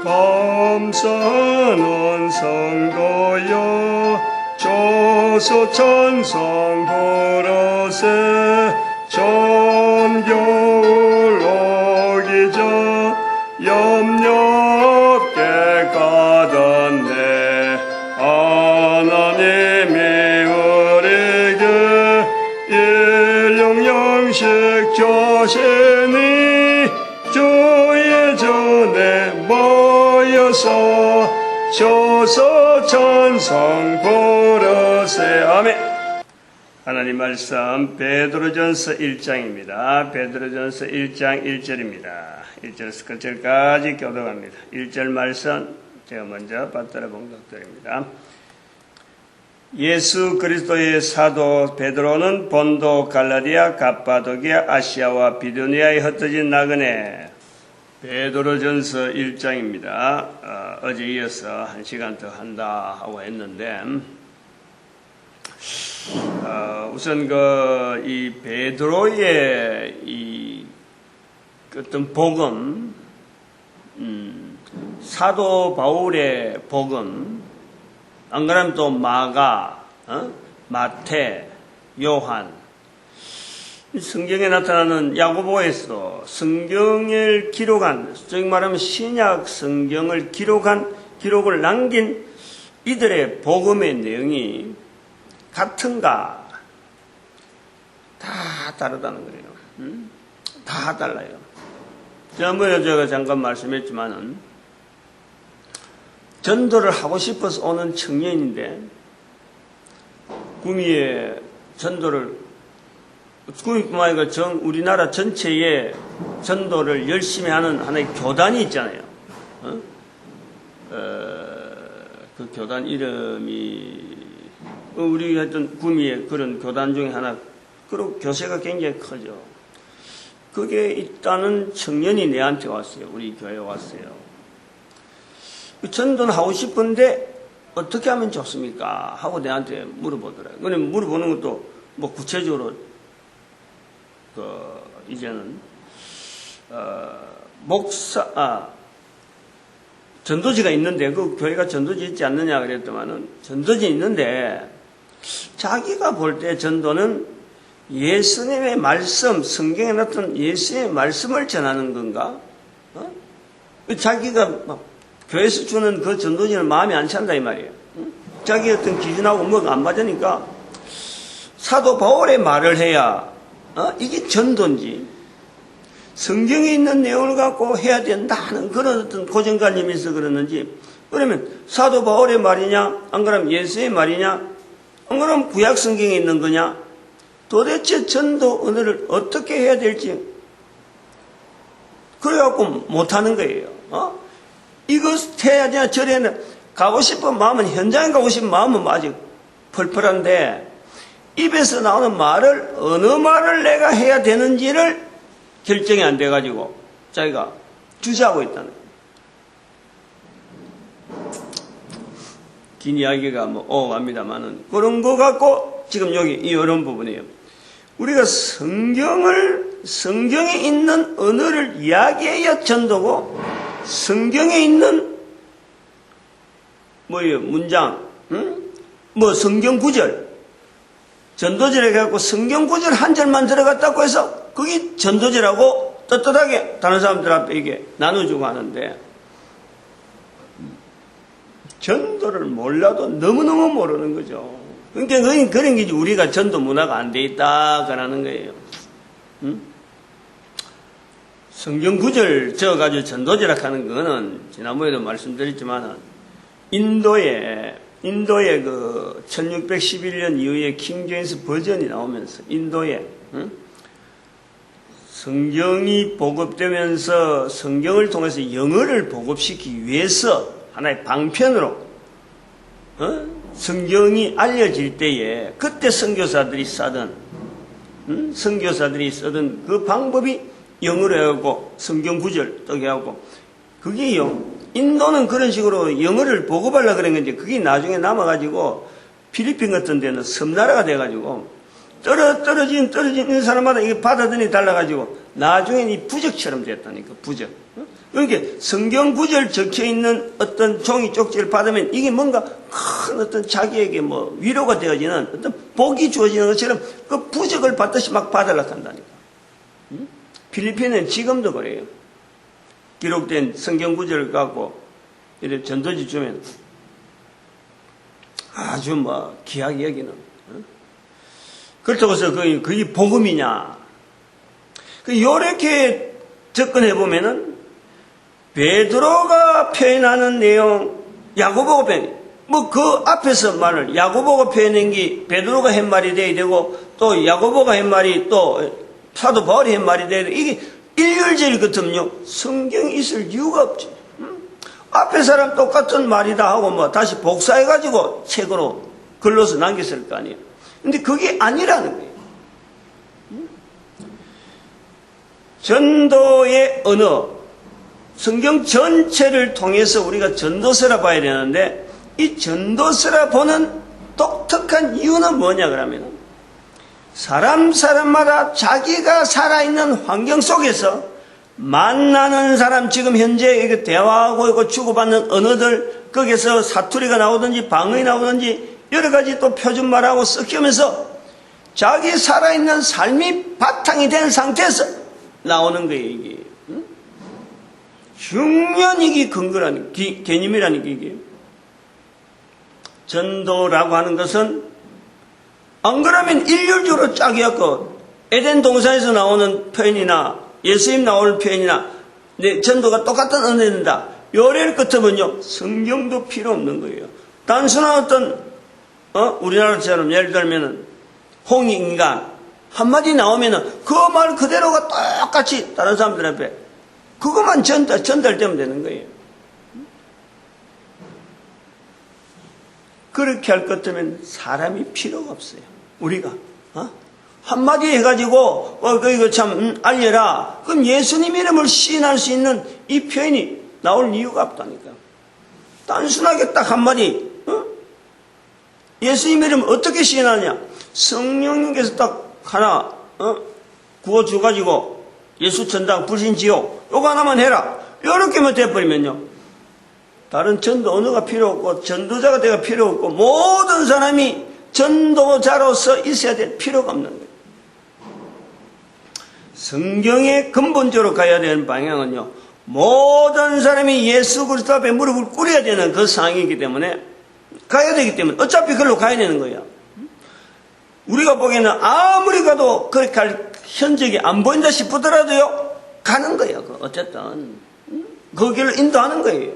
감사는 성도여 조소 찬송 보라세 전겨울 오기 전 염려 없게 가던데 하나님이 우리에게 일용양식 주시니 주의 전에 모여서 조소 찬송 보라세. 아멘. 하나님 말씀 베드로전서 1장입니다. 베드로전서 1장 1절입니다. 1절에서 끝절까지 교독합니다. 1절 말씀 제가 먼저 받들어 봉독드립니다. 예수 그리스도의 사도 베드로는 본도, 갈라디아, 갑바도기아, 아시아와 비두니아에 흩어진 나그네. 베드로전서 1장입니다. 어제 이어서 1시간 더 한다 하고 했는데 우선 이 베드로의 이 어떤 복음, 사도 바울의 복음, 안 그러면 또 마가, 마태, 요한, 성경에 나타나는 야고보에서 성경을 기록한, 즉 말하면 신약 성경을 기록을 남긴 이들의 복음의 내용이 같은가? 다 다르다는 거예요. 다 달라요. 지난번에 제가 잠깐 말씀했지만은 전도를 하고 싶어서 오는 청년인데 구미에 전도를 구미뿐만 아니라 우리나라 전체에 전도를 열심히 하는 하나의 교단이 있잖아요. 그 교단 이름이 우리 하여튼 구미에 그런 교단 중에 하나, 그리고 교세가 굉장히 크죠. 그게 있다는 청년이 내한테 왔어요. 우리 교회에 왔어요. 전도는 하고 싶은데 어떻게 하면 좋습니까? 하고 내한테 물어보더라고요. 근데 물어보는 것도 뭐 구체적으로 이제는 전도지가 있는데 그 교회가 전도지 있지 않느냐 그랬더만은 전도지 있는데 자기가 볼 때 전도는 예수님의 말씀, 성경에 나타난 예수님의 말씀을 전하는 건가? 자기가 막 교회에서 주는 그 전도지는 마음에 안 찬다 이 말이에요. 자기 어떤 기준하고 뭐가 안 맞으니까 사도 바울의 말을 해야 이게 전도인지 성경에 있는 내용을 갖고 해야 된다는 그런 어떤 고정관념이 있어 그러는지, 그러면 사도 바울의 말이냐, 안 그러면 예수의 말이냐, 안 그러면 구약 성경에 있는 거냐, 도대체 전도 언어를 어떻게 해야 될지 그래갖고 못하는 거예요. 이것 해야 되냐 저래야 되냐, 가고 싶은 마음은, 현장에 가고 싶은 마음은 아직 펄펄한데 입에서 나오는 말을 어느 말을 내가 해야 되는지를 결정이 안 돼가지고 자기가 주저하고 있다는 거예요. 긴 이야기가 오갑니다만은 그런 거 갖고 지금 여기 이런 부분이에요. 우리가 성경에 있는 언어를 이야기해야 전도고, 성경에 있는 문장, 성경 구절, 전도절에 갖고 성경 구절 한 절만 들어갔다고 해서 그게 전도절하고 떳떳하게 다른 사람들 앞에 이게 나눠주고 하는데, 전도를 몰라도 너무너무 모르는 거죠. 그러니까 그런 게 우리가 전도 문화가 안 돼 있다 그러는 거예요. 성경 구절 적어가지고 전도절학 하는 거는 지난번에도 말씀드렸지만 인도에 그 1611년 이후에 킹제임스 버전이 나오면서 인도에 성경이 보급되면서 성경을 통해서 영어를 보급시키기 위해서 하나의 방편으로 성경이 알려질 때에 그때 선교사들이 쓰던 그 방법이 영어로 해갖고 성경 구절 뜨게 하고, 그게요, 인도는 그런 식으로 영어를 보급하려고 그런 건지 그게 나중에 남아가지고 필리핀 같은 데는 섬나라가 돼가지고 떨어진 사람마다 이게 받아들이 달라가지고 나중엔 이 부적처럼 됐다니까, 부적. 그러니까 성경 구절 적혀 있는 어떤 종이 쪽지를 받으면 이게 뭔가 큰 어떤 자기에게 뭐 위로가 되어지는 어떤 복이 주어지는 것처럼 그 부적을 받듯이 막 받으려고 한다니까. 필리핀은 지금도 그래요. 기록된 성경 구절을 갖고 이렇게 전도지 주면 아주 뭐 귀하게 여기는. 그렇다고 해서 그게 복음이냐. 요렇게 접근해 보면은 베드로가 표현하는 내용, 야고보가 표현, 뭐 그 앞에서 말을 야고보가 표현한 게 베드로가 한 말이 돼야 되고 또 야고보가 한 말이 또 사도 바울이 한 말이 돼야 돼. 이게 일률제일 같으면요 성경이 있을 이유가 없지. 앞에 사람 똑같은 말이다 하고 뭐 다시 복사해가지고 책으로 글로서 남겼을 거 아니에요. 근데 그게 아니라는 거예요. 전도의 언어, 성경 전체를 통해서 우리가 전도서라 봐야 되는데 이 전도서라 보는 독특한 이유는 뭐냐 그러면 사람마다 자기가 살아있는 환경 속에서 만나는 사람, 지금 현재 대화하고 있고 주고받는 언어들, 거기서 사투리가 나오든지 방언이 나오든지 여러 가지 또 표준말하고 섞이면서 자기 살아있는 삶이 바탕이 된 상태에서 나오는 거예요, 이게. 중요한 이게 근거라는, 개념이라는 게 이게. 전도라고 하는 것은 안 그러면 일률적으로 짝이었고 에덴 동산에서 나오는 표현이나 예수님 나오는 표현이나 전도가 똑같은 언어입니다. 요래를 끝으면요 성경도 필요 없는 거예요. 단순한 어떤 우리나라처럼 예를 들면은 홍익인간 한마디 나오면은 그 말 그대로가 똑같이 다른 사람들 앞에 그것만 전달되면 되는 거예요. 그렇게 할 것 같으면 사람이 필요가 없어요. 우리가 한마디 해가지고 이거 참 알려라. 그럼 예수님 이름을 시인할 수 있는 이 표현이 나올 이유가 없다니까. 단순하게 딱 한마디 예수님 이름을 어떻게 시인하냐. 성령님께서 딱 하나 구워줘가지고 예수 천당 불신 지옥 요거 하나만 해라. 이렇게만 돼버리면요 다른 전도 언어가 필요 없고 전도자가 되가 필요 없고 모든 사람이 전도자로서 있어야 될 필요가 없는 거예요. 성경의 근본적으로 가야 되는 방향은요 모든 사람이 예수 그리스도 앞에 무릎을 꿇어야 되는 그 상황이기 때문에 가야 되기 때문에 어차피 그걸로 가야 되는 거예요. 우리가 보기에는 아무리 가도 그렇게 할 현적이 안 보인다 싶더라도요 가는 거예요. 어쨌든 그 길을 인도하는 거예요.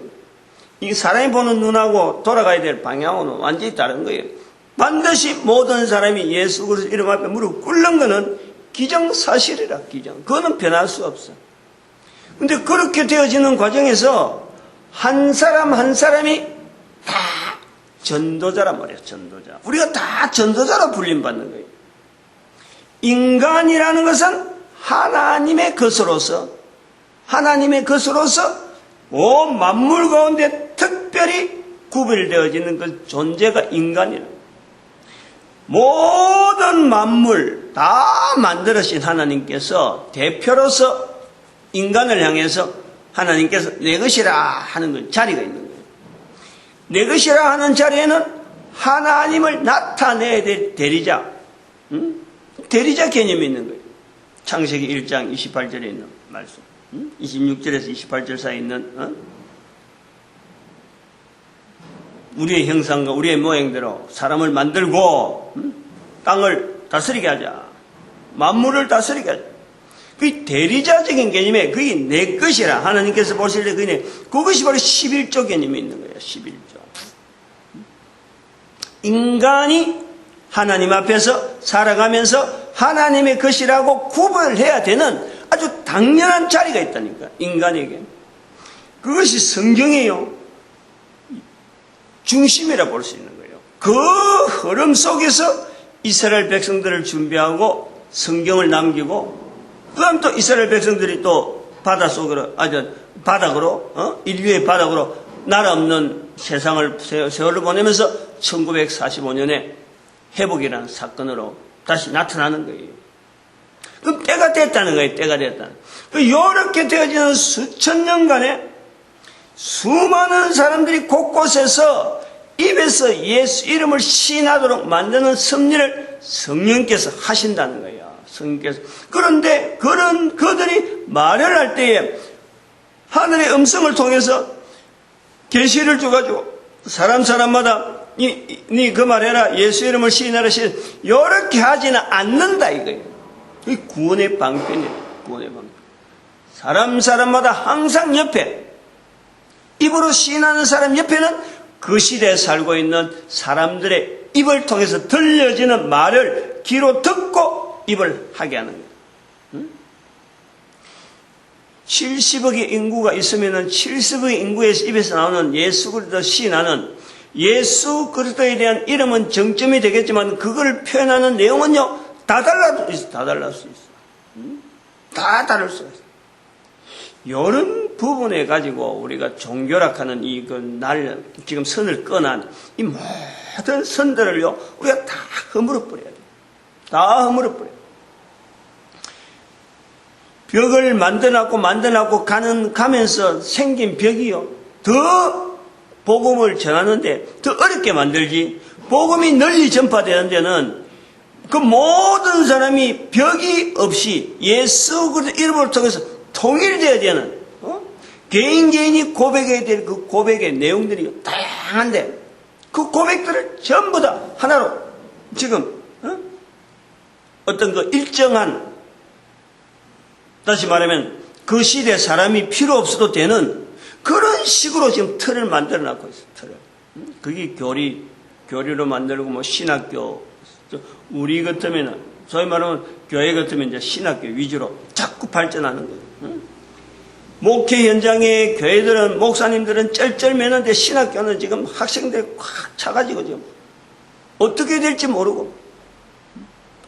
이 사람이 보는 눈하고 돌아가야 될 방향은 완전히 다른 거예요. 반드시 모든 사람이 예수 그리스도 이름 앞에 무릎 꿇는 것은 기정사실이라. 그거는 변할 수 없어. 근데 그렇게 되어지는 과정에서 한 사람 한 사람이 다 전도자란 말이에요. 전도자. 우리가 다 전도자로 불림받는 거예요. 인간이라는 것은 하나님의 것으로서 온 만물 가운데 특별히 구별되어지는 그 존재가 인간이라. 모든 만물 다 만들으신 하나님께서 대표로서 인간을 향해서 하나님께서 내 것이라 하는 그 자리가 있는 거예요. 내 것이라 하는 자리에는 하나님을 나타내야 될 대리자, 대리자 개념이 있는 거예요. 창세기 1장 28절에 있는 말씀, 26절에서 28절 사이에 있는 우리의 형상과 우리의 모양대로 사람을 만들고 땅을 다스리게 하자. 만물을 다스리게 하자. 그 대리자적인 개념에 그게 내 것이라 하나님께서 보실 때 그것이 바로 11조 개념이 있는 거예요. 11조. 인간이 하나님 앞에서 살아가면서 하나님의 것이라고 구별해야 되는 아주 당연한 자리가 있다니까. 인간에게. 그것이 성경이에요. 중심이라 볼 수 있는 거예요. 그 흐름 속에서 이스라엘 백성들을 준비하고 성경을 남기고 그 다음 또 이스라엘 백성들이 또 바닥으로 인류의 바닥으로 나라 없는 세상을 세월을 보내면서 1945년에 회복이라는 사건으로 다시 나타나는 거예요. 그럼 때가 됐다는 거예요. 때가 됐다. 이렇게 되어지는 수천 년간에 수많은 사람들이 곳곳에서 입에서 예수 이름을 시인하도록 만드는 섭리를 성령께서 하신다는 거예요. 성령께서. 그런데 그들이 말을 할 때에 하늘의 음성을 통해서 계시를 줘가지고 사람마다 니 그 말해라, 예수 이름을 시인하라, 이렇게 하지는 않는다 이거예요. 이 구원의 방편이에요. 구원의 방편. 사람마다 항상 옆에 입으로 시인하는 사람 옆에는 그 시대에 살고 있는 사람들의 입을 통해서 들려지는 말을 귀로 듣고 입을 하게 하는 거예요. 70억의 인구가 있으면은 70억의 인구의 입에서 나오는 예수 그리스도 시인하는 예수 그리스도에 대한 이름은 정점이 되겠지만 그걸 표현하는 내용은요 다 달라질 수 있어. 다 다를 수 있어. 이런 부분에 가지고 우리가 종교락하는 지금 선을 꺼난 이 모든 선들을요 우리가 다 허물어 버려야 돼. 다 허물어 버려. 벽을 만들어놨고 가면서 생긴 벽이요 더 복음을 전하는데 더 어렵게 만들지. 복음이 널리 전파되는 데는 그 모든 사람이 벽이 없이 예수 그리스도 이름을 통해서 통일되어야 되는 개인이 고백해야 될 그 고백의 내용들이 다양한데 그 고백들을 전부 다 하나로 지금 어떤 그 일정한, 다시 말하면 그 시대에 사람이 필요 없어도 되는 그런 식으로 지금 틀을 만들어 놨고 있어요. 틀을. 그게 교리로 만들고 신학교, 우리 같으면 소위 말하면 교회 같으면 이제 신학교 위주로 자꾸 발전하는 거예요. 목회 현장에 교회들은 목사님들은 쩔쩔매는데 신학교는 지금 학생들이 확 차가지고 지금 어떻게 될지 모르고,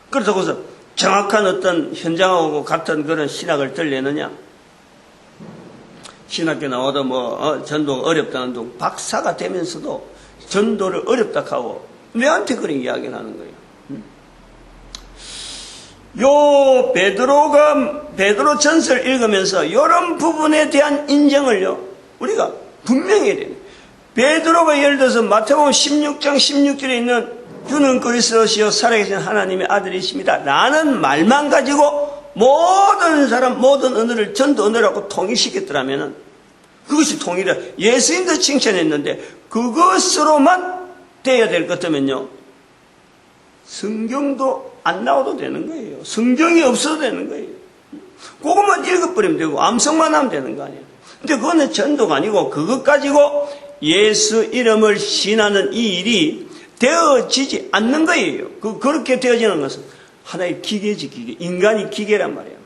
그렇다고 해서 정확한 어떤 현장하고 같은 그런 신학을 들려느냐? 신학교 나와도 전도가 어렵다는 둥 박사가 되면서도 전도를 어렵다 하고 내한테 그런 이야기를 하는 거예요. 요 베드로 전서를 읽으면서 이런 부분에 대한 인정을요 우리가 분명히 해야 돼요. 베드로가 예를 들어서 마태복음 16장 16절에 있는 주는 그리스도시요 살아계신 하나님의 아들이십니다 라는 말만 가지고 모든 사람 모든 언어를 전도 언어라고 통일시켰더라면 그것이 통일이라 예수님도 칭찬했는데 그것으로만 돼야 될 것 같으면요 성경도 안 나와도 되는 거예요. 성경이 없어도 되는 거예요. 그것만 읽어버리면 되고 암송만 하면 되는 거 아니에요. 근데 그거는 전도가 아니고 그것 가지고 예수 이름을 신하는 이 일이 되어지지 않는 거예요. 그렇게 되어지는 것은 하나의 기계지, 기계. 인간이 기계란 말이에요.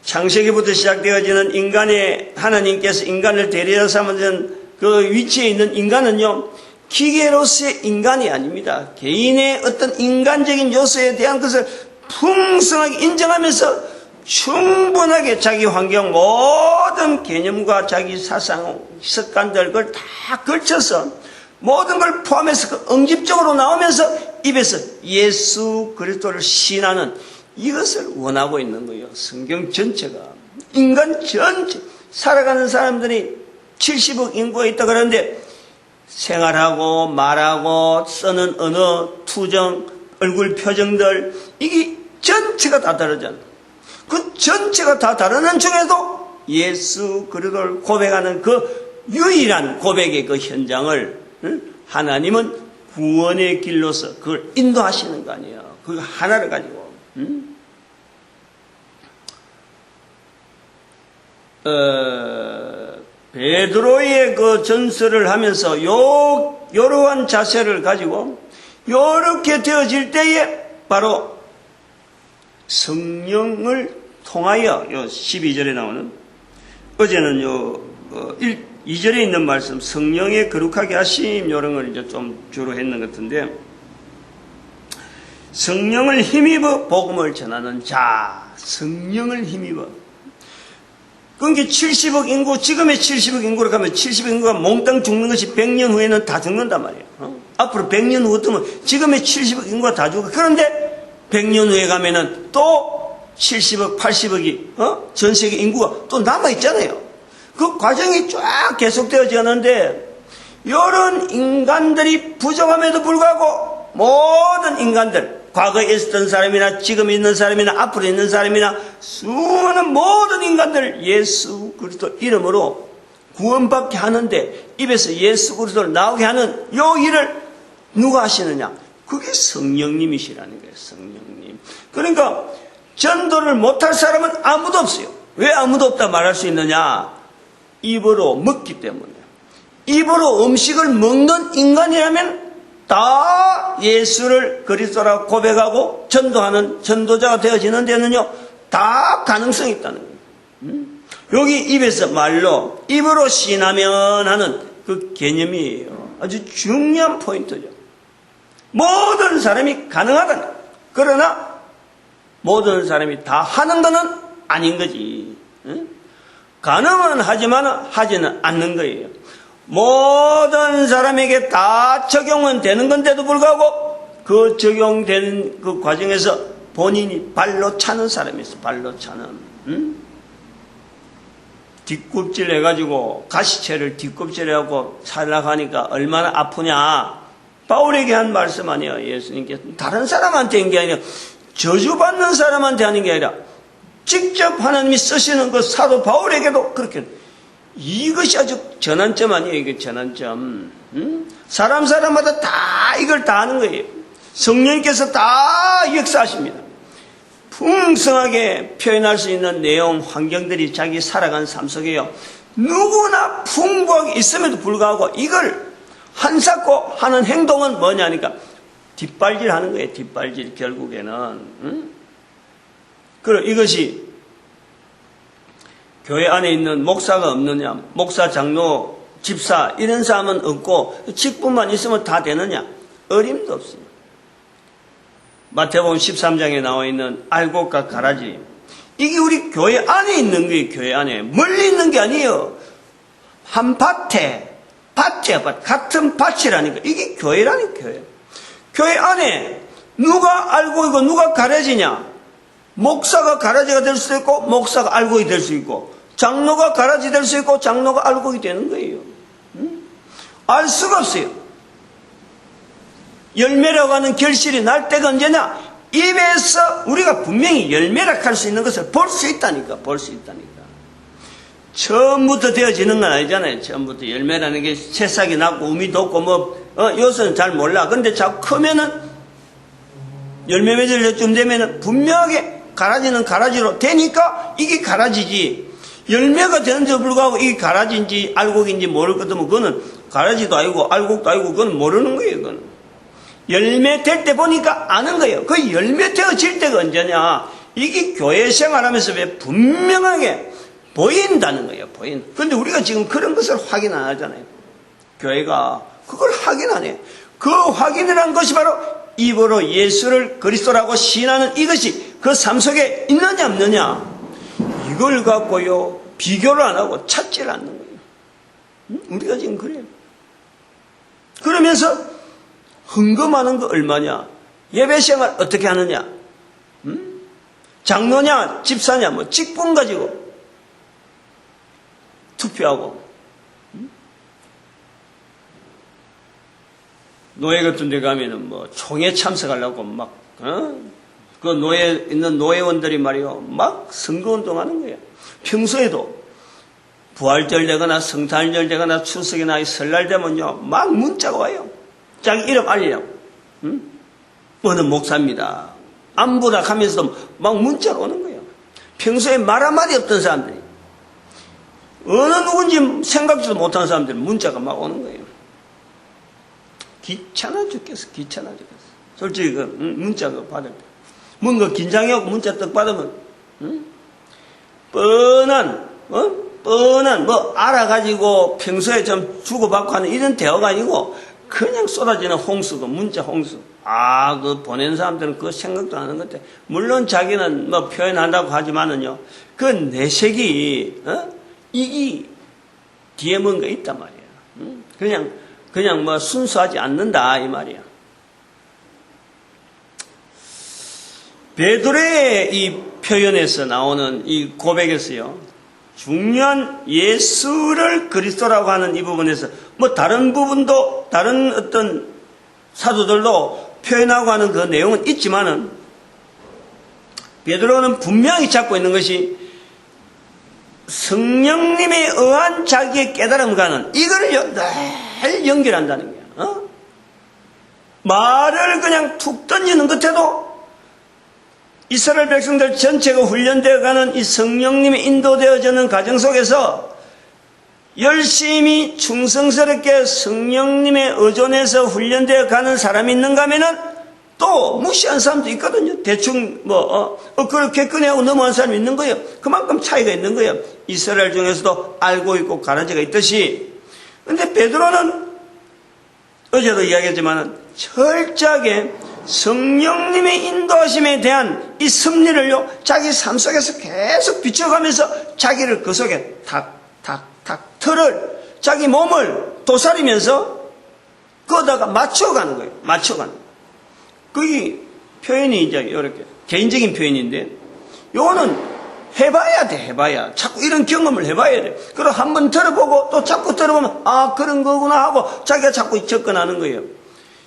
창세기부터 시작되어지는 인간의, 하나님께서 인간을 대리하여 삼은 그 위치에 있는 인간은요, 기계로서의 인간이 아닙니다. 개인의 어떤 인간적인 요소에 대한 것을 풍성하게 인정하면서 충분하게 자기 환경 모든 개념과 자기 사상, 습관들 그걸 다 걸쳐서 모든 걸 포함해서 그 응집적으로 나오면서 입에서 예수 그리스도를 신하는 이것을 원하고 있는 거예요. 성경 전체가. 인간 전체. 살아가는 사람들이 70억 인구가 있다 그러는데 생활하고 말하고 쓰는 언어, 투정, 얼굴 표정들 이게 전체가 다 다르잖아요. 그 전체가 다 다르는 중에도 예수 그리스도를 고백하는 그 유일한 고백의 그 현장을 하나님은 구원의 길로서 그걸 인도하시는 거 아니에요. 그 하나를 가지고. 베드로의 그 전설을 하면서 요러한 자세를 가지고 요렇게 되어질 때에 바로 성령을 통하여 요 12절에 나오는 어제는 2절에 있는 말씀 성령의 거룩하게 하심 요런 걸 이제 좀 주로 했는 것 같은데 성령을 힘입어 복음을 전하는 자 성령을 힘입어 그러니까 70억 인구 지금의 70억 인구로 가면 70억 인구가 몽땅 죽는 것이 100년 후에는 다 죽는단 말이에요. 앞으로 100년 후 뜨면 지금의 70억 인구가 다 죽어. 그런데 100년 후에 가면은 또 70억, 80억이, 전 세계 인구가 또 남아있잖아요. 그 과정이 쫙 계속되어지는데, 이런 인간들이 부족함에도 불구하고, 모든 인간들, 과거에 있었던 사람이나, 지금 있는 사람이나, 앞으로 있는 사람이나, 수많은 모든 인간들 예수 그리스도 이름으로 구원받게 하는데, 입에서 예수 그리스도를 나오게 하는 요 일을 누가 하시느냐? 그게 성령님이시라는 거예요, 성령님. 그러니까, 전도를 못할 사람은 아무도 없어요. 왜 아무도 없다 말할 수 있느냐? 입으로 먹기 때문에. 입으로 음식을 먹는 인간이라면 다 예수를 그리스도라고 고백하고 전도하는 전도자가 되어지는 데는요, 다 가능성이 있다는 거예요. 여기 입에서 말로, 입으로 시인하면 하는 그 개념이에요. 아주 중요한 포인트죠. 모든 사람이 가능하다는 거예요. 그러나 모든 사람이 다 하는 것은 아닌 거지. 가능은 하지만 하지는 않는 거예요. 모든 사람에게 다 적용은 되는 건데도 불구하고 그 적용되는 그 과정에서 본인이 발로 차는 사람이 있어. 발로 차는. 뒷굽질 해가지고 가시채를 뒷굽질해갖고 살아가니까 얼마나 아프냐. 바울에게 한 말씀 아니에요. 예수님께서 다른 사람한테 한 게 아니라 저주받는 사람한테 하는 게 아니라 직접 하나님이 쓰시는 그 사도 바울에게도 그렇게. 이것이 아주 전환점 아니에요. 이게 전환점. 사람마다 다 이걸 다 하는 거예요. 성령님께서 다 역사하십니다. 풍성하게 표현할 수 있는 내용, 환경들이 자기 살아간 삶 속에요. 누구나 풍부하게 있음에도 불구하고 이걸 한사코 하는 행동은 뭐냐니까 뒷발질 하는 거예요. 뒷발질 결국에는. 그럼 이것이 교회 안에 있는 목사가 없느냐, 목사, 장로, 집사 이런 사람은 없고 직분만 있으면 다 되느냐? 어림도 없습니다. 마태복음 13장에 나와 있는 알곡과 가라지, 이게 우리 교회 안에 있는 거예요. 교회 안에 멀리 있는 게 아니에요. 한 밭에 같은 밭이라니까. 이게 교회라니까. 교회 안에 누가 알곡이고 누가 가라지냐? 목사가 가라지가 될 수도 있고 목사가 알곡이 될 수 있고 장로가 가라지 될 수 있고 장로가 알곡이 되는 거예요. 알 수가 없어요. 열매라고 하는 결실이 날 때가 언제냐? 입에서 우리가 분명히 열매라고 할 수 있는 것을 볼 수 있다니까. 볼 수 있다니까. 처음부터 되어지는 건 아니잖아요. 처음부터 열매라는 게 새싹이 났고 우미 돋고 요새는 잘 몰라. 근데 자꾸 크면은 열매 맺을 쯤 되면은 분명하게 가라지는 가라지로 되니까 이게 가라지지. 열매가 되는데도 불구하고 이게 가라지인지 알곡인지 모를 것 같으면 그거는 가라지도 아니고 알곡도 아니고 그건 모르는 거예요. 그건 열매 될 때 보니까 아는 거예요. 그 열매 되어질 때가 언제냐? 이게 교회 생활하면서 왜 분명하게 보인다는 거예요. 그런데 우리가 지금 그런 것을 확인 안 하잖아요. 교회가 그걸 확인 안 해요. 그 확인이라는 것이 바로 입으로 예수를 그리스도라고 시인하는 이것이 그 삶 속에 있느냐 없느냐, 이걸 갖고요 비교를 안 하고 찾지를 않는 거예요. 우리가 지금 그래요. 그러면서 헌금하는 거 얼마냐, 예배생활 어떻게 하느냐, 장로냐 집사냐 뭐 직분 가지고 투표하고, 노예 같은 데 가면은 뭐 총회 참석하려고 막 그 노예 있는 노예원들이 말이요 막 선거운동 하는 거예요. 평소에도 부활절 되거나 성탄절 되거나 추석이나 설날 되면요 막 문자가 와요. 자기 이름 알리려고. 어느 목사입니다. 안부다 하면서도 막 문자가 오는 거예요. 평소에 말 한마디 없던 사람들이, 어느 누군지 생각지도 못하는 사람들이 문자가 막 오는 거예요. 귀찮아 죽겠어. 솔직히 그 문자가 받을 때 뭔가 긴장해갖고 문자 떡 받으면 뻔한 뭐 알아가지고 평소에 좀 주고받고 하는 이런 대화가 아니고 그냥 쏟아지는 홍수고 문자 홍수. 그 보낸 사람들은 그 생각도 안 하는 것 같아. 물론 자기는 뭐 표현한다고 하지만은요 그 내색이 이게 뒤에 뭔가 있단 말이야. 그냥 뭐 순수하지 않는다 이 말이야. 베드로의 이 표현에서 나오는 이 고백에서요, 중요한 예수를 그리스도라고 하는 이 부분에서 뭐 다른 부분도 다른 어떤 사도들도 표현하고 하는 그 내용은 있지만은 베드로는 분명히 잡고 있는 것이 성령님에 의한 자기의 깨달음과는 이거를 늘 연결한다는 거야. 말을 그냥 툭 던지는 것에도 이스라엘 백성들 전체가 훈련되어 가는 이 성령님이 인도되어지는 과정 속에서 열심히 충성스럽게 성령님의 의존에서 훈련되어 가는 사람이 있는가 하면은 또 무시한 사람도 있거든요. 대충 그렇게 꺼내고 넘어간 사람이 있는 거예요. 그만큼 차이가 있는 거예요. 이스라엘 중에서도 알고 있고 가라지가 있듯이. 근데 베드로는 어제도 이야기했지만 철저하게 성령님의 인도하심에 대한 이 섭리를요, 자기 삶 속에서 계속 비춰가면서 자기를 그 속에 탁탁탁 틀을, 자기 몸을 도사리면서 거다가 맞춰가는 거예요. 맞춰가는 거예요. 그게 표현이 이제 이렇게 개인적인 표현인데, 요거는 해봐야 돼, 해봐야. 자꾸 이런 경험을 해봐야 돼. 그리고 한번 들어보고 또 자꾸 들어보면, 아, 그런 거구나 하고 자기가 자꾸 접근하는 거예요.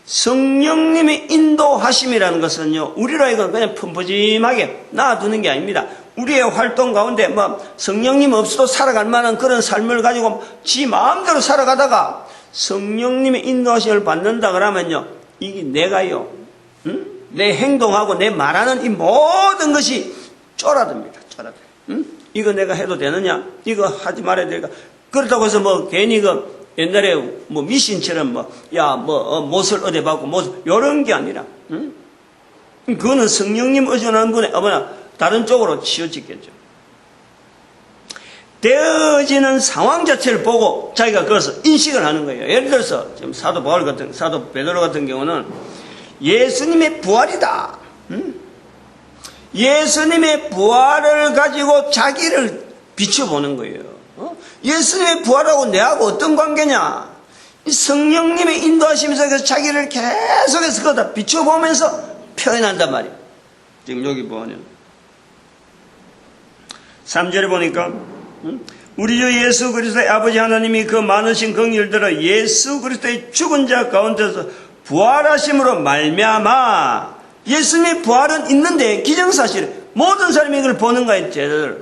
성령님의 인도하심이라는 것은요, 우리로 하여금 그냥 펌퍼짐하게 놔두는 게 아닙니다. 우리의 활동 가운데 성령님 없어도 살아갈 만한 그런 삶을 가지고 지 마음대로 살아가다가 성령님의 인도하심을 받는다 그러면요, 이게 내가요, 내 행동하고 내 말하는 이 모든 것이 쫄아듭니다. 쫄아들어요. 이거 내가 해도 되느냐? 이거 하지 말아야 될까? 그렇다고 해서 괜히 옛날에 미신처럼 못을 어디 받고 요런 게 아니라, 그거는 성령님 의존하는 분의 다른 쪽으로 치우치겠죠. 되어지는 상황 자체를 보고 자기가 그것을 인식을 하는 거예요. 예를 들어서 지금 사도 베드로 같은 경우는 예수님의 부활이다. 예수님의 부활을 가지고 자기를 비춰보는 거예요. 예수님의 부활하고 내하고 어떤 관계냐? 이 성령님의 인도하심 속에서 자기를 계속해서 거기다 비춰보면서 표현한단 말이에요. 지금 여기 보면 3절에 보니까 우리 주 예수 그리스도의 아버지 하나님이 그 많으신 긍휼들어 예수 그리스도의 죽은 자 가운데서 부활하심으로 말미암아, 예수님의 부활은 있는데 기정사실 모든 사람이 이걸 보는 거예요.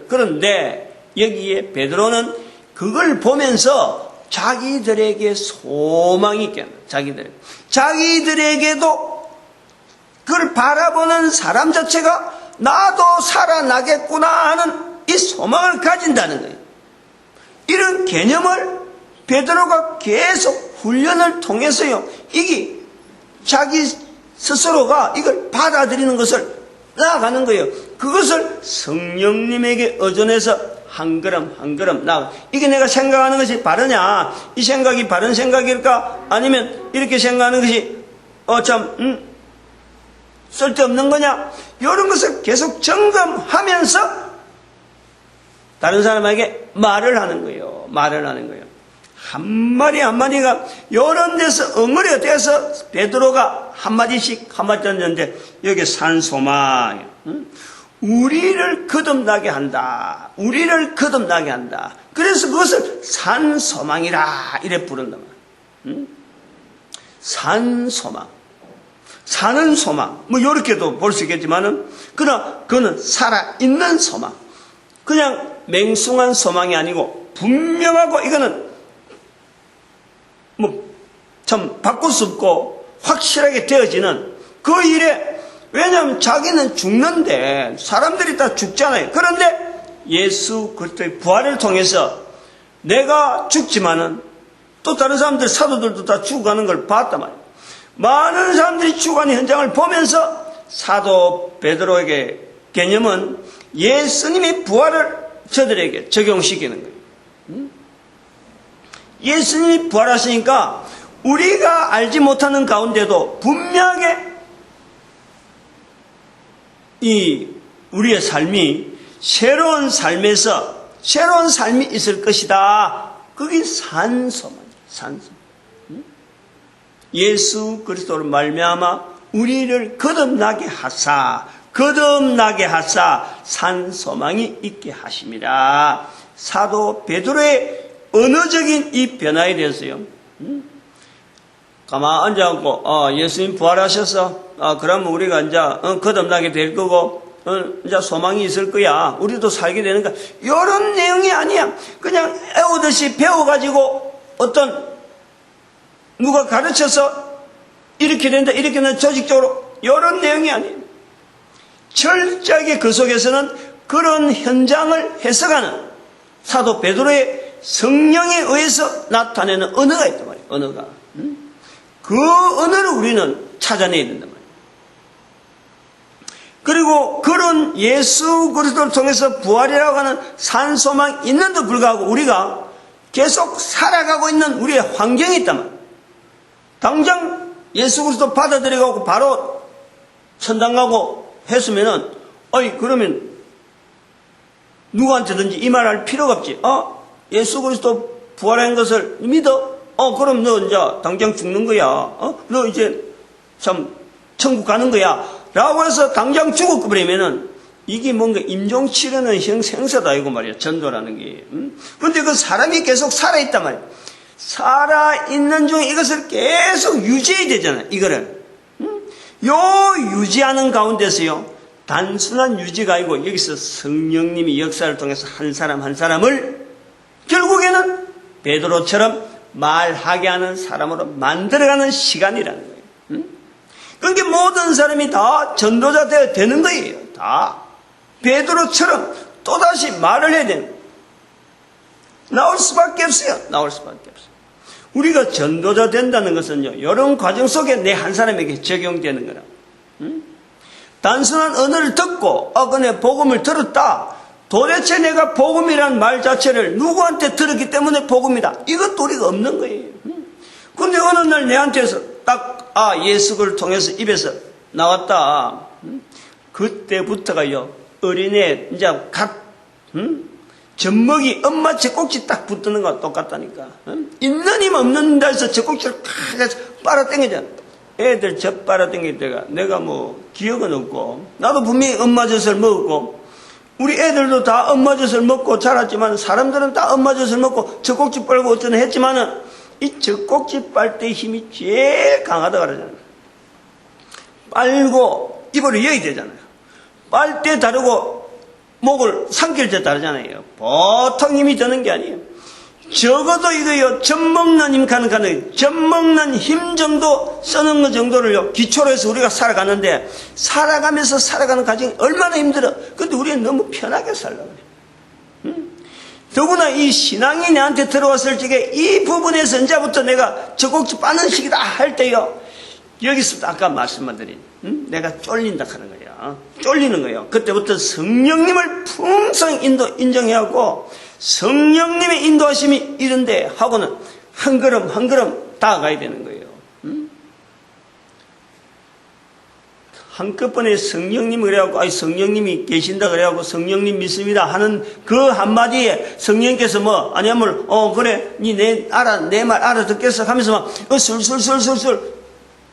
그런데 여기에 베드로는 그걸 보면서 자기들에게 소망이 있게 한다. 자기들에게도 그걸 바라보는 사람 자체가 나도 살아나겠구나 하는 이 소망을 가진다는 거예요. 이런 개념을 베드로가 계속 훈련을 통해서요, 이게 자기 스스로가 이걸 받아들이는 것을 나아가는 거예요. 그것을 성령님에게 의존해서 한 걸음 한 걸음 나아가. 이게 내가 생각하는 것이 바르냐? 이 생각이 바른 생각일까? 아니면 이렇게 생각하는 것이 쓸데없는 거냐? 이런 것을 계속 점검하면서 다른 사람에게 말을 하는 거예요. 한마디 한마디가 이런 데서 엉어리가 돼서 베드로가 한마디씩 던졌는데, 여기 산소망, 우리를 거듭나게 한다. 그래서 그것을 산소망이라 이래 부른다. 산소망, 사는 소망, 이렇게도 볼 수 있겠지만은, 그러나 그는 살아있는 소망, 그냥 맹숭한 소망이 아니고 분명하고, 이거는 참 바꿀 수 없고 확실하게 되어지는 그 일에, 왜냐하면 자기는 죽는데 사람들이 다 죽잖아요. 그런데 예수 그리스도의 부활을 통해서 내가 죽지만은 또 다른 사람들, 사도들도 다 죽어가는 걸 봤단 말이에요. 많은 사람들이 죽어가는 현장을 보면서 사도 베드로에게 개념은 예수님의 부활을 저들에게 적용시키는 거예요. 예수님이 부활하시니까 우리가 알지 못하는 가운데도 분명하게 우리의 삶이 새로운 삶에서 새로운 삶이 있을 것이다. 그게 산소망이에요. 예수 그리스도로 말미암아 우리를 거듭나게 하사 거듭나게 하사 산 소망이 있게 하심이라. 사도 베드로의 언어적인 이 변화에 대해서요. 가만 앉아갖고 예수님 부활하셨어. 그러면 우리가 이제 거듭나게 될 거고 이제 소망이 있을 거야. 우리도 살게 되는 거야. 이런 내용이 아니야. 그냥 애우듯이 배워가지고 어떤 누가 가르쳐서 이렇게 된다 이렇게 된다 조직적으로 이런 내용이 아니에요. 철저하게 그 속에서는 그런 현장을 해석하는 사도 베드로의 성령에 의해서 나타내는 언어가 있단 말이에요. 언어가. 그 언어를 우리는 찾아내야 된단 말이에요. 그리고 그런 예수 그리스도를 통해서 부활이라고 하는 산소망이 있는데도 불구하고 우리가 계속 살아가고 있는 우리의 환경이 있단 말이에요. 당장 예수 그리스도 받아들여가고 바로 천당 가고 했으면은 그러면 누구한테든지 이 말할 필요가 없지. 예수 그리스도 부활한 것을 믿어? 그럼 너 이제 당장 죽는 거야. 너 이제 참 천국 가는 거야. 라고 해서 당장 죽어버리면은 이게 뭔가 임종 치르는 형세다 이거 말이야. 전도라는 게. 근데 그 사람이 계속 살아있단 말이야. 살아있는 중에 이것을 계속 유지해야 되잖아요. 이거를. 요 유지하는 가운데서요. 단순한 유지가 아니고 여기서 성령님이 역사를 통해서 한 사람 한 사람을 결국에는 베드로처럼 말하게 하는 사람으로 만들어가는 시간이라는 거예요. 그러니까 모든 사람이 다 전도자 되어야 되는 거예요. 다 베드로처럼 또다시 말을 해야 되는 거예요. 나올 수밖에 없어요. 나올 수밖에 없어요. 우리가 전도자 된다는 것은요. 이런 과정 속에 내 한 사람에게 적용되는 거라. 단순한 언어를 듣고 그네 복음을 들었다. 도대체 내가 복음이란 말 자체를 누구한테 들었기 때문에 복음이다. 이것도 우리가 없는 거예요. 근데 어느 날 내한테서 딱 예수를 통해서 입에서 나왔다. 그때부터가요. 어린애 이제 젖먹이 엄마 젖꼭지 딱 붙드는 거와 똑같다니까. 있는 힘 없는 데서 젖꼭지를 탁 해서 빨아당기잖아. 애들 젖 빨아당길 때가 내가 기억은 없고 나도 분명히 엄마 젖을 먹었고 우리 애들도 다 엄마 젖을 먹고 자랐지만 사람들은 다 엄마 젖을 먹고 젖꼭지 빨고 어쩌나 했지만은 이 젖꼭지 빨 때 힘이 제일 강하다 그러잖아요. 빨고 입을 여야 되잖아요. 빨 때 다르고 목을 삼킬 때 다르잖아요. 보통 힘이 드는 게 아니에요. 적어도 이거요, 젖 먹는 힘 가는 젖 먹는 힘 정도 쓰는 것 정도를요, 기초로 해서 우리가 살아가는데, 살아가면서 살아가는 과정이 얼마나 힘들어. 근데 우리는 너무 편하게 살려고 그래. 더구나 이 신앙이 내한테 들어왔을 적에 이 부분에서 이제부터 내가 젖꼭지 빠는 시기다 할 때요, 여기서부터 아까 말씀만 드린, 내가 쫄린다 하는 거야. 쫄리는 거예요. 그때부터 성령님을 풍성히 인정해야 하고, 성령님의 인도하심이 이런데 하고는 한 걸음 한 걸음 다가가야 되는 거예요. 한꺼번에 성령님이 그래갖고 성령님이 계신다 그래갖고 성령님 믿습니다 하는 그 한마디에 성령께서 아니면 그래 니 내 말 알아듣겠어 하면서 막 술술술술술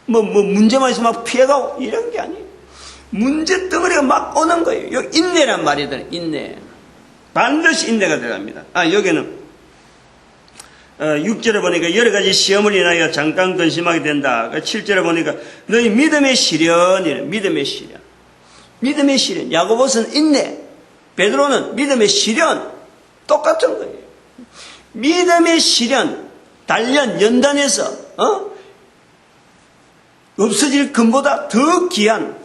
문제만 있으면 막 피해가고 이런 게 아니에요. 문제 덩어리가 막 오는 거예요. 여기 인내란 말이든 인내. 반드시 인내가 들어갑니다. 여기는 6절에 보니까 여러 가지 시험을 인하여 잠깐 근심하게 된다. 7절에 보니까 너희 믿음의 시련이래. 믿음의 시련. 믿음의 시련. 야고보서는 인내. 베드로는 믿음의 시련. 똑같은 거예요. 믿음의 시련. 단련 연단에서 없어질 금보다 더 귀한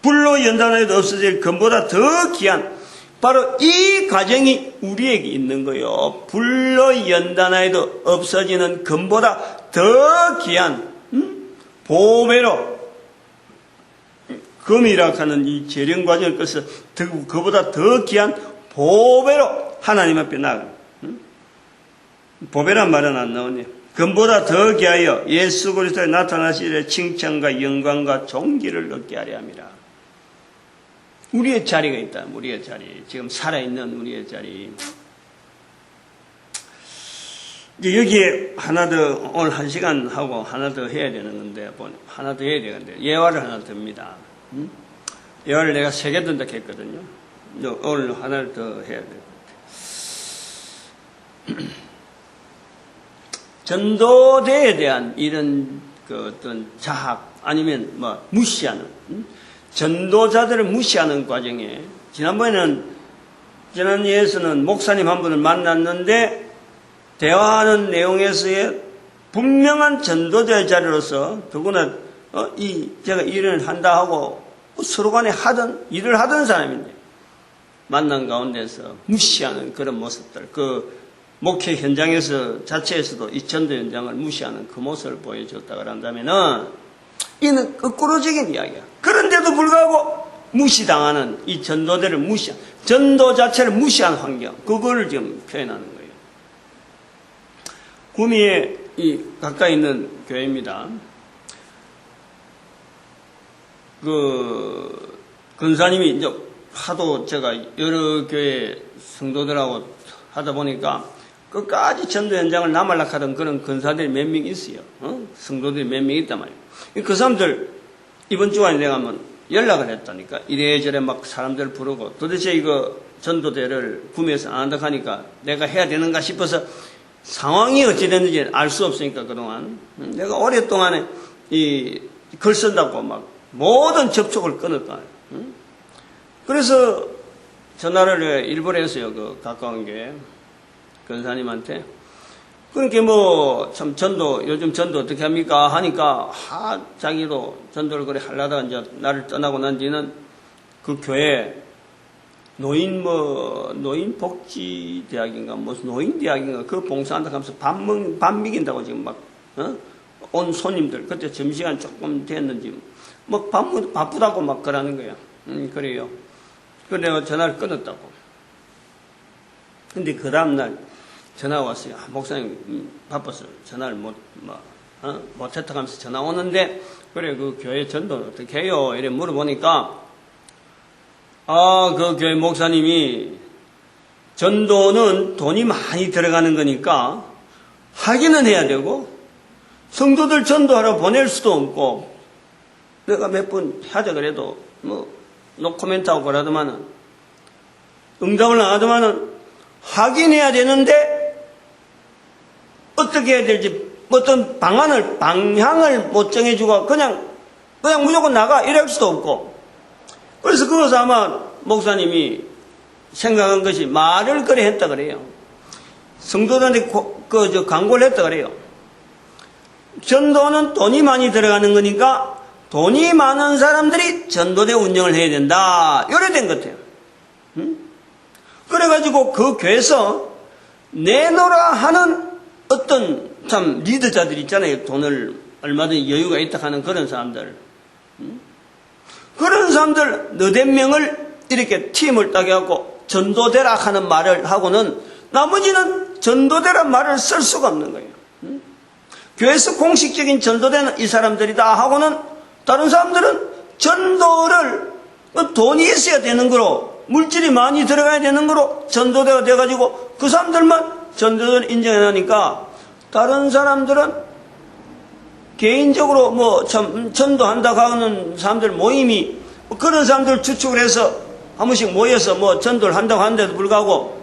불로 연단해도 없어질 금보다 더 귀한 바로 이 과정이 우리에게 있는 거예요. 불로 연단해도 없어지는 금보다 더 귀한 보배로 금이라 하는 이 재련 과정을 거쳐 그보다 더 귀한 보배로 하나님 앞에 나가. 보배란 말은 안 나오네. 금보다 더 귀하여 예수 그리스도에 나타나시되 칭찬과 영광과 존귀를 얻게 하려 함이라. 우리의 자리가 있다. 우리의 자리. 지금 살아있는 우리의 자리. 이제 여기에 하나 오늘 1시간 하고 하나 더 해야 되는 건데, 하나 더 해야 되는데, 예화를 하나 듭니다. 이걸 내가 3개 든다 했거든요. 오늘 하나를 더 해야 돼요. 전도대에 대한 이런 어떤 자학 아니면 뭐 무시하는 전도자들을 무시하는 과정에 지난 예에서는 목사님 한 분을 만났는데 대화하는 내용에서의 분명한 전도자의 자리로서 더구나 제가 일을 한다 하고 서로 간에 일을 하던 사람인데 만난 가운데서 무시하는 그런 모습들, 그 목회 현장에서 자체에서도 이 전도 현장을 무시하는 그 모습을 보여줬다고 한다면은 이는 거꾸로적인 이야기야. 그런데도 불구하고 무시당하는 이 전도대를 전도 자체를 무시한 환경, 그거를 지금 표현하는 거예요. 구미에 가까이 있는 교회입니다. 근사님이 이제 하도 제가 여러 교회 성도들하고 하다 보니까 끝까지 전도 현장을 남으려고 그런 근사들이 몇 명 있어요. 성도들이 몇 명 있단 말이에요. 그 사람들 이번 주간에 내가 한번 연락을 했다니까. 이래저래 막 사람들 부르고 도대체 이거 전도대를 구매해서 안 한다고 하니까 내가 해야 되는가 싶어서 상황이 어찌 됐는지 알 수 없으니까 그동안 내가 오랫동안에 글 쓴다고 막 모든 접촉을 끊었다. 그래서 전화를 일부러 했어요. 가까운 게 근사님한테. 그러니까 참 요즘 전도 어떻게 합니까? 하니까 자기도 전도를 그래 하려다가 이제 나를 떠나고 난 뒤는 그 교회 노인복지대학인가 무슨 노인대학인가 그 봉사한다고 하면서 밥 먹인다고 지금 막 온 손님들 그때 점심시간 조금 됐는지 바쁘다고 막 그러는 거야. 그래요. 그래서 내가 전화를 끊었다고. 근데 그 다음날 전화가 왔어요. 목사님 바빠서 전화를 못했다 하면서 전화 오는데 그래 그 교회 전도는 어떻게 해요? 이래 물어보니까 그 교회 목사님이 전도는 돈이 많이 들어가는 거니까 하기는 해야 되고 성도들 전도하러 보낼 수도 없고 내가 몇 번 하자 그래도 노코멘트하고 그러더만은 응답을 안 하더만은 하긴 해야 되는데 어떻게 해야 될지 어떤 방향을 못 정해주고 그냥 무조건 나가 이럴 수도 없고 그래서 그것을 아마 목사님이 생각한 것이 말을 그래 했다 그래요. 성도들한테 광고를 했다 그래요. 전도는 돈이 많이 들어가는 거니까 돈이 많은 사람들이 전도대 운영을 해야 된다. 이래 된 것 같아요. 그래가지고 그 교회에서 내놓으라 하는 어떤 참 리더자들 있잖아요. 돈을 얼마든지 여유가 있다 하는 그런 사람들. 그런 사람들 너댓 명을 이렇게 팀을 따게 하고 전도대라 하는 말을 하고는 나머지는 전도대란 말을 쓸 수가 없는 거예요. 교회에서 공식적인 전도대는 이 사람들이다 하고는 다른 사람들은 전도를 돈이 있어야 되는 거로 물질이 많이 들어가야 되는 거로 전도대가 돼가지고 그 사람들만 전도대를 인정해놓으니까 다른 사람들은 개인적으로 전도한다고 하는 사람들 모임이 그런 사람들 추측을 해서 한 번씩 모여서 전도를 한다고 하는데도 불구하고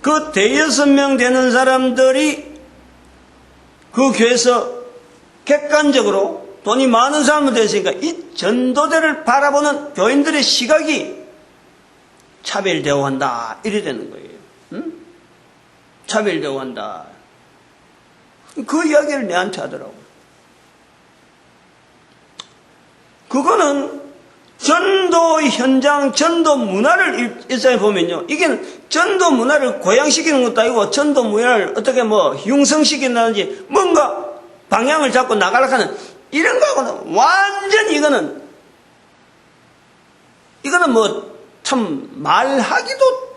그 대여섯 명 되는 사람들이 그 교회에서 객관적으로 돈이 많은 사람들 됐으니까 이 전도대를 바라보는 교인들의 시각이 차별대우한다 이래 되는 거예요. 차별대우한다. 그 이야기를 내한테 하더라고. 그거는 전도 현장, 전도 문화를 일상에 보면요. 이게 전도 문화를 고양시키는 것도 아니고 전도 문화를 어떻게 흉성시킨다든지 뭔가 방향을 잡고 나가려고 하는 이런 거하고는 완전히 이거는 참 말하기도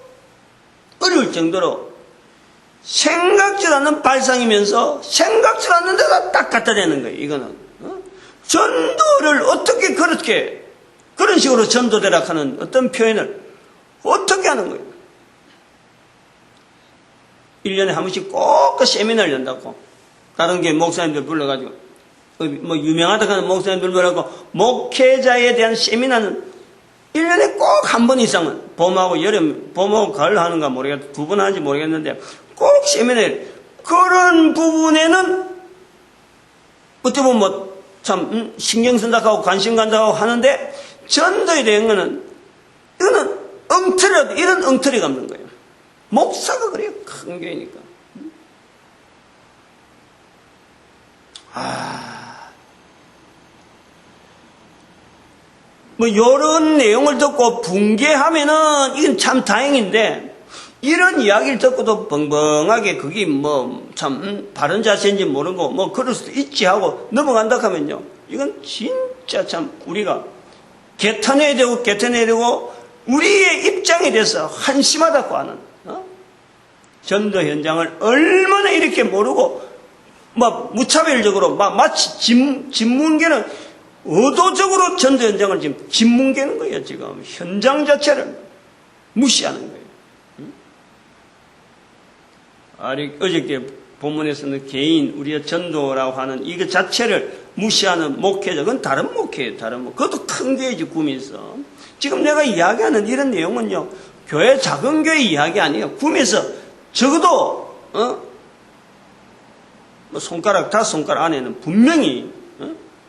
어려울 정도로 생각지도 않는 발상이면서 생각지도 않는 데다 딱 갖다 대는 거예요. 이거는 전도를 어떻게 그런 식으로 전도되라 하는 어떤 표현을 어떻게 하는 거예요. 1년에 한 번씩 꼭 그 세미나를 연다고 다른 게 목사님들 불러가지고 뭐 유명하다 하는 목사님들 뭐라고 목회자에 대한 세미나는 1년에 꼭 한 번 이상은 봄하고 여름, 봄하고 가을 하는가 모르겠다. 2번 하는지 모르겠는데 꼭 세미나에 그런 부분에는 어떻게 보면 뭐 참 신경 쓴다고 관심 간다고 하는데 전도에 대한 거는 이거는 엉터리라도 이런 엉터리가 없는 거예요. 목사가 그래요. 큰 교회니까. 뭐 이런 내용을 듣고 붕괴하면은 이건 참 다행인데 이런 이야기를 듣고도 벙벙하게 그게 뭐 참 바른 자세인지 모르고 뭐 그럴 수도 있지 하고 넘어간다 하면요. 이건 진짜 참 우리가 개탄해야 되고 우리의 입장에 대해서 한심하다고 하는 전도 현장을 얼마나 이렇게 모르고 막 무차별적으로 마치 진문계는 의도적으로 전도 현장을 지금 진문계는 거예요. 지금 현장 자체를 무시하는 거예요. 어저께 본문에서는 개인 우리의 전도라고 하는 이거 자체를 무시하는 목회자, 그건 다른 목회예요. 그것도 큰 교회지 구미에서. 지금 내가 이야기하는 이런 내용은요, 교회 작은 교회 이야기 아니에요. 구미에서 적어도 뭐 손가락 5손가락 안에는 분명히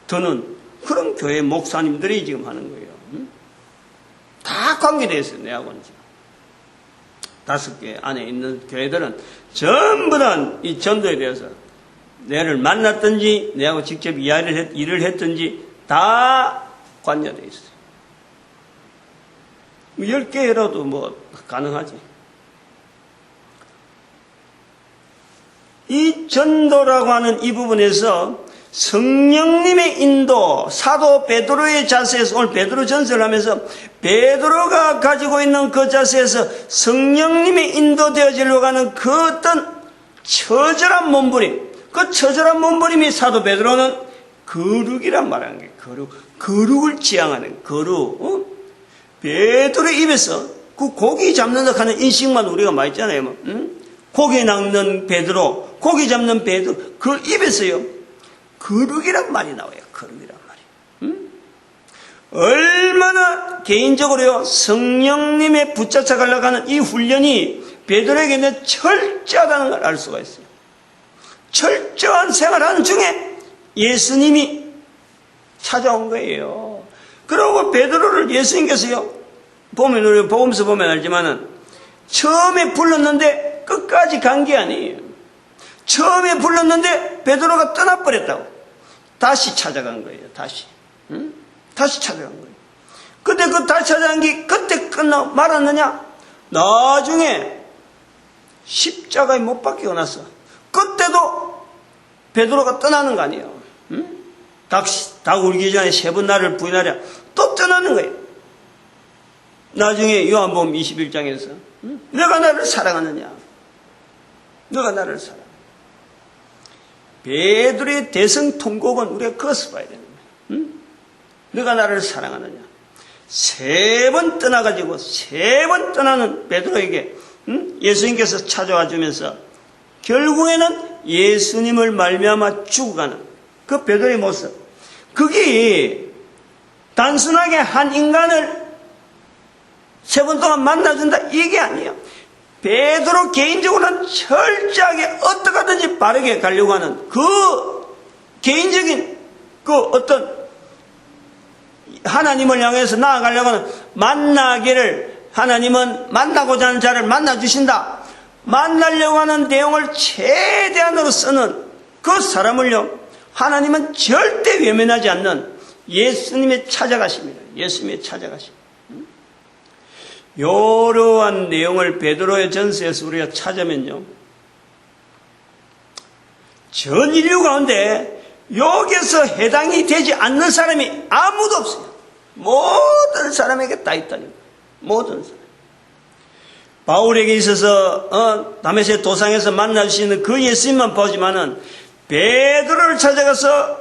드는 그런 교회 목사님들이 지금 하는 거예요. 다 관계되어 있어요. 내하고는 지금 5개 안에 있는 교회들은 전부 다 이 전도에 대해서 내를 만났든지 내하고 직접 일을 했든지 다 관여되어 있어요. 10개라도 뭐 가능하지. 이 전도라고 하는 이 부분에서 성령님의 인도, 사도 베드로의 자세에서 오늘 베드로 전설을 하면서 베드로가 가지고 있는 그 자세에서 성령님의 인도되어지려고 하는 그 어떤 처절한 몸부림, 그 처절한 몸부림이 사도 베드로는 거룩이란 말하는 게 거룩을 지향하는 거룩. 베드로의 입에서 그 고기 잡는다 하는 인식만 우리가 많이 있잖아요. 고기 낚는 베드로, 고기 잡는 베드로, 그 입에서요 거룩이란 말이 나와요. 거룩이란 말이. 얼마나 개인적으로요 성령님의 붙잡아 가려고 하는 이 훈련이 베드로에게는 철저하다는 걸 알 수가 있어요. 철저한 생활하는 중에 예수님이 찾아온 거예요. 그리고 베드로를 예수님께서요 보면 우리 복음서 보면 알지만은 처음에 불렀는데 끝까지 간 게 아니에요. 처음에 불렀는데 베드로가 떠나버렸다고. 다시 찾아간 거예요. 다시 찾아간 거예요. 그때 다시 찾아간 게 그때 끝나 말았느냐? 나중에 십자가에 못 박히고 나서 그때도 베드로가 떠나는 거 아니에요. 닭 울기 전에 3번 나를 부인하랴. 또 떠나는 거예요. 나중에 요한복음 21장에서 너가 나를 사랑하느냐? 너가 나를 사랑하느냐? 베드로의 대성통곡은 우리가 그것을 봐야 되는 거예요. 너가 나를 사랑하느냐? 3번 떠나가지고 3번 떠나는 베드로에게 예수님께서 찾아와 주면서 결국에는 예수님을 말미암아 죽어가는 그 베드로의 모습. 그게 단순하게 한 인간을 3번 동안 만나준다 이게 아니에요. 베드로 개인적으로는 철저하게 어떻게 하든지 바르게 가려고 하는 그 개인적인 그 어떤 하나님을 향해서 나아가려고 하는 만나기를 하나님은 만나고자 하는 자를 만나주신다. 만나려고 하는 내용을 최대한으로 쓰는 그 사람을요 하나님은 절대 외면하지 않는 예수님의 찾아가십니다. 예수님의 찾아가십니다. 이러한 내용을 베드로의 전서에서 우리가 찾으면요 전 인류 가운데 여기서 해당이 되지 않는 사람이 아무도 없어요. 모든 사람에게 다 있다니. 모든 사람. 바울에게 있어서 다메섹 도상에서 만나주시는 그 예수님만 보지만은 베드로를 찾아가서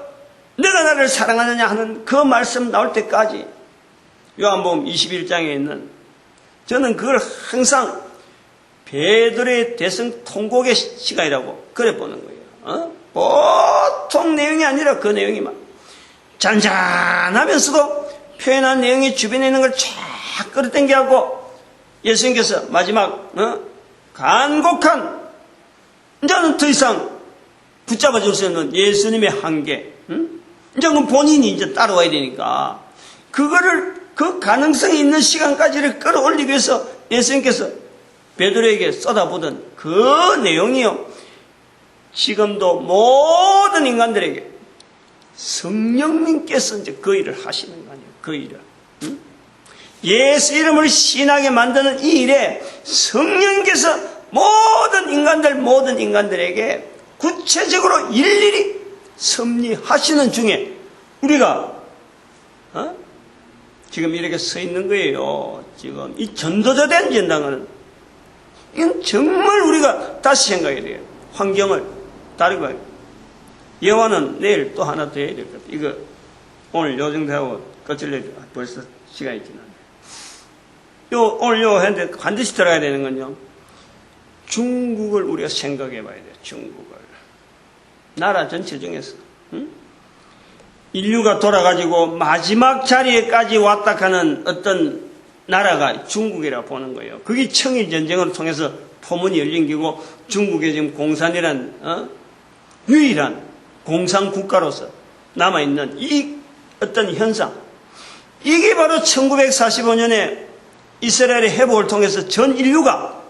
너가 나를 사랑하느냐 하는 그 말씀 나올 때까지 요한복음 21장에 있는 저는 그걸 항상 베드로의 대성통곡의 시간이라고 그래 보는 거예요. 보통 내용이 아니라 그 내용이 막 잔잔하면서도 표현한 내용이 주변에 있는 걸 쫙 끌어당겨 하고 예수님께서 마지막 간곡한 이제는 더 이상 붙잡아 줄 수 없는 예수님의 한계, 이제는 본인이 이제 따라와야 되니까 그거를 그 가능성이 있는 시간까지를 끌어올리기 위해서 예수님께서 베드로에게 쏟아부은 그 내용이요, 지금도 모든 인간들에게 성령님께서 이제 그 일을 하시는 거 아니에요. 그 일을. 예수 이름을 신하게 만드는 이 일에 성령님께서 모든 인간들에게 구체적으로 일일이 섭리하시는 중에 우리가 지금 이렇게 서 있는 거예요. 지금 이 전도자 된 전당은 이건 정말 우리가 다시 생각해야 돼요. 환경을 다르고 예화는 내일 또 하나 더 해야 될 것 같아요. 이거 오늘 요 정도 하고 끝을내죠. 벌써 시간이 지났네. 오늘 요 했는데 반드시 들어가야 되는 건요, 중국을 우리가 생각해 봐야 돼요. 중국을. 나라 전체 중에서 인류가 돌아가지고 마지막 자리에까지 왔다 하는 어떤 나라가 중국이라고 보는 거예요. 그게 청일전쟁을 통해서 포문이 열린 기고 중국의 지금 공산이란 유일한 공산국가로서 남아있는 이 어떤 현상, 이게 바로 1945년에 이스라엘의 회복을 통해서 전 인류가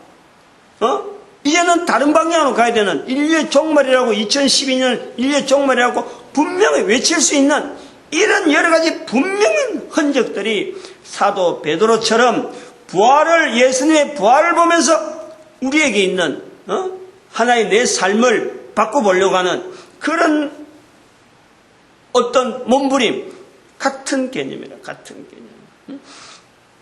이제는 다른 방향으로 가야 되는 인류의 종말이라고 2012년 인류의 종말이라고 분명히 외칠 수 있는 이런 여러 가지 분명한 흔적들이 사도 베드로처럼 예수님의 부활을 보면서 우리에게 있는 하나의 내 삶을 바꿔보려고 하는 그런 어떤 몸부림, 같은 개념이라, 같은 개념.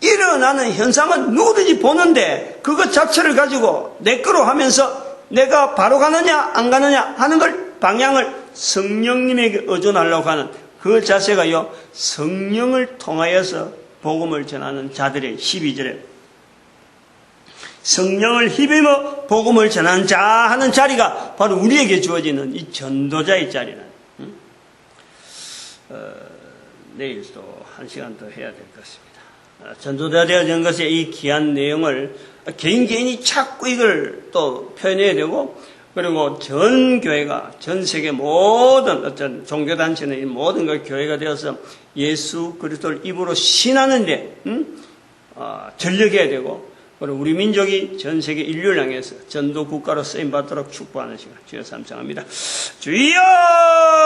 일어나는 현상은 누구든지 보는데 그것 자체를 가지고 내 거로 하면서 내가 바로 가느냐 안 가느냐 하는 걸 방향을 성령님에게 의존하려고 하는 그 자세가요, 성령을 통하여서 복음을 전하는 자들의 12절에 성령을 힘입어 복음을 전하는 자 하는 자리가 바로 우리에게 주어지는 이 전도자의 자리는 내일 또 1시간 더 해야 될 것 같습니다. 전도자 되어진 것의 이 귀한 내용을 개인이 자꾸 이걸 또 표현해야 되고, 그리고 전 교회가, 전 세계 모든 어떤 종교단체는 이 모든 걸 교회가 되어서 예수 그리스도를 입으로 신하는데 전력해야 되고, 그리고 우리 민족이 전 세계 인류를 향해서 전도 국가로 쓰임받도록 축복하는 시간 주여 삼창합니다. 주여!